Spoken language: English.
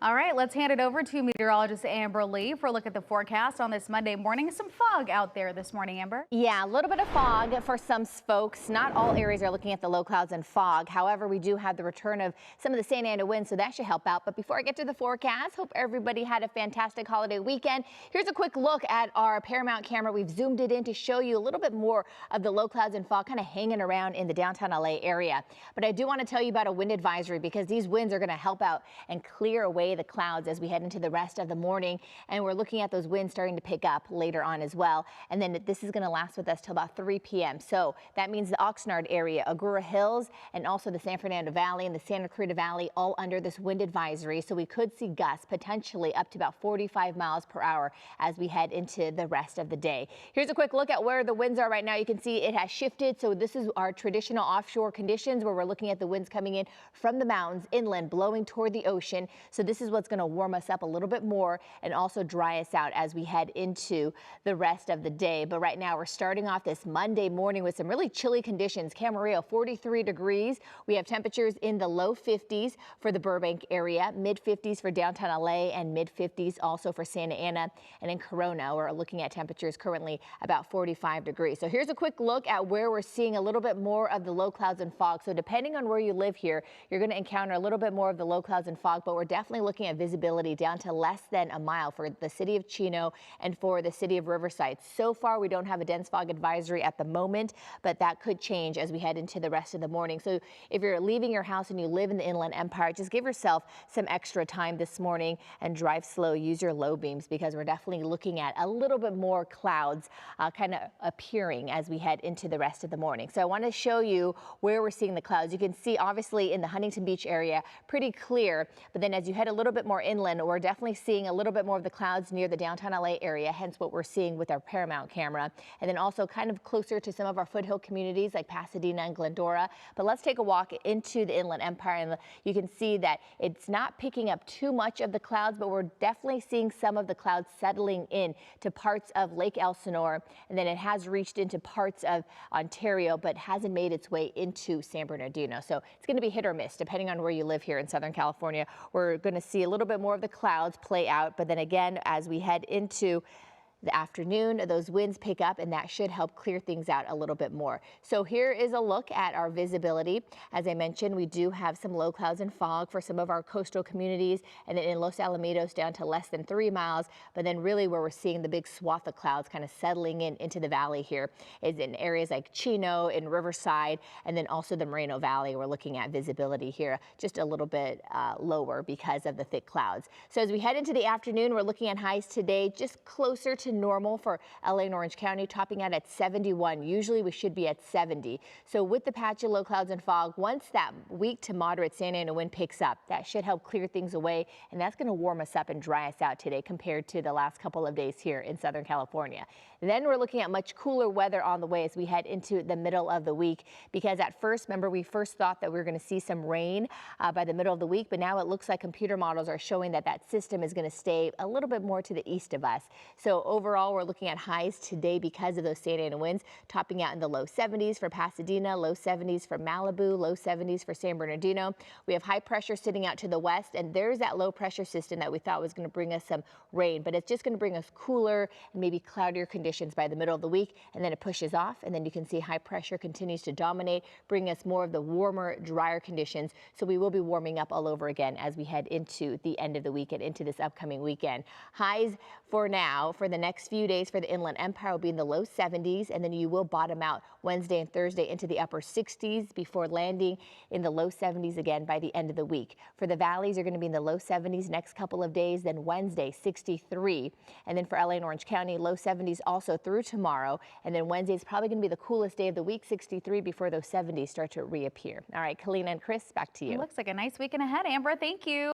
All right, let's hand it over to meteorologist Amber Lee for a look at the forecast on this Monday morning. Some fog out there this morning, Amber. Yeah, a little bit of fog for some folks. Not all areas are looking at the low clouds and fog. However, we do have the return of some of the Santa Ana winds, so that should help out. But before I get to the forecast, hope everybody had a fantastic holiday weekend. Here's a quick look at our Paramount camera. We've zoomed it in to show you a little bit more of the low clouds and fog kind of hanging around in the downtown LA area. But I do want to tell you about a wind advisory because these winds are going to help out and clear away the clouds as we head into the rest of the morning. And we're looking at those winds starting to pick up later on as well. And then this is going to last with us till about 3 p.m. So that means the Oxnard area, Agoura Hills, and also the San Fernando Valley and the Santa Clarita Valley all under this wind advisory. So we could see gusts potentially up to about 45 miles per hour as we head into the rest of the day. Here's a quick look at where the winds are right now. You can see it has shifted. So this is our traditional offshore conditions where we're looking at the winds coming in from the mountains inland, blowing toward the ocean. So this is what's going to warm us up a little bit more and also dry us out as we head into the rest of the day. But right now we're starting off this Monday morning with some really chilly conditions. Camarillo, 43 degrees. We have temperatures in the low 50s for the Burbank area, mid 50s for downtown LA, and mid 50s also for Santa Ana. And in Corona, we're looking at temperatures currently about 45 degrees. So here's a quick look at where we're seeing a little bit more of the low clouds and fog. So depending on where you live here, you're going to encounter a little bit more of the low clouds and fog, but we're definitely looking at visibility down to less than a mile for the city of Chino and for the city of Riverside. So far, we don't have a dense fog advisory at the moment, but that could change as we head into the rest of the morning. So if you're leaving your house and you live in the Inland Empire, just give yourself some extra time this morning and drive slow. Use your low beams because we're definitely looking at a little bit more clouds kind of appearing as we head into the rest of the morning. So I want to show you where we're seeing the clouds. You can see obviously in the Huntington Beach area, pretty clear, but then as you head a little bit more inland, we're definitely seeing a little bit more of the clouds near the downtown LA area, hence what we're seeing with our Paramount camera. And then also kind of closer to some of our foothill communities like Pasadena and Glendora. But let's take a walk into the Inland Empire and you can see that it's not picking up too much of the clouds, but we're definitely seeing some of the clouds settling in to parts of Lake Elsinore. And then it has reached into parts of Ontario, but hasn't made its way into San Bernardino. So it's going to be hit or miss depending on where you live here in Southern California. We're going to see a little bit more of the clouds play out, but then again, as we head into the afternoon, those winds pick up and that should help clear things out a little bit more. So here is a look at our visibility. As I mentioned, we do have some low clouds and fog for some of our coastal communities, and then in Los Alamitos down to less than 3 miles. But then really where we're seeing the big swath of clouds kind of settling in into the valley here is in areas like Chino and Riverside, and then also the Moreno Valley. We're looking at visibility here just a little bit lower because of the thick clouds. So as we head into the afternoon, we're looking at highs today just closer to normal for LA and Orange County, topping out at 71. Usually we should be at 70. So with the patch of low clouds and fog, once that weak to moderate Santa Ana wind picks up, that should help clear things away. And that's going to warm us up and dry us out today compared to the last couple of days here in Southern California. Then we're looking at much cooler weather on the way as we head into the middle of the week, because at first, remember, we first thought that we were going to see some rain by the middle of the week, but now it looks like computer models are showing that that system is going to stay a little bit more to the east of us. So overall, we're looking at highs today because of those Santa Ana winds, topping out in the low 70s for Pasadena, low 70s for Malibu, low 70s for San Bernardino. We have high pressure sitting out to the west, and there's that low pressure system that we thought was going to bring us some rain, but it's just going to bring us cooler and maybe cloudier conditions by the middle of the week, and then it pushes off, and then you can see high pressure continues to dominate, bringing us more of the warmer, drier conditions. So we will be warming up all over again as we head into the end of the week and into this upcoming weekend. Highs for now, for the next few days for the Inland Empire will be in the low 70s, and then you will bottom out Wednesday and Thursday into the upper 60s before landing in the low 70s again by the end of the week. For the valleys, you're going to be in the low 70s next couple of days, then Wednesday 63, and then for LA and Orange County, low 70s also through tomorrow, and then Wednesday is probably going to be the coolest day of the week, 63, before those 70s start to reappear. All right, Kalina and Chris, back to you. It looks like a nice weekend ahead, Amber. Thank you.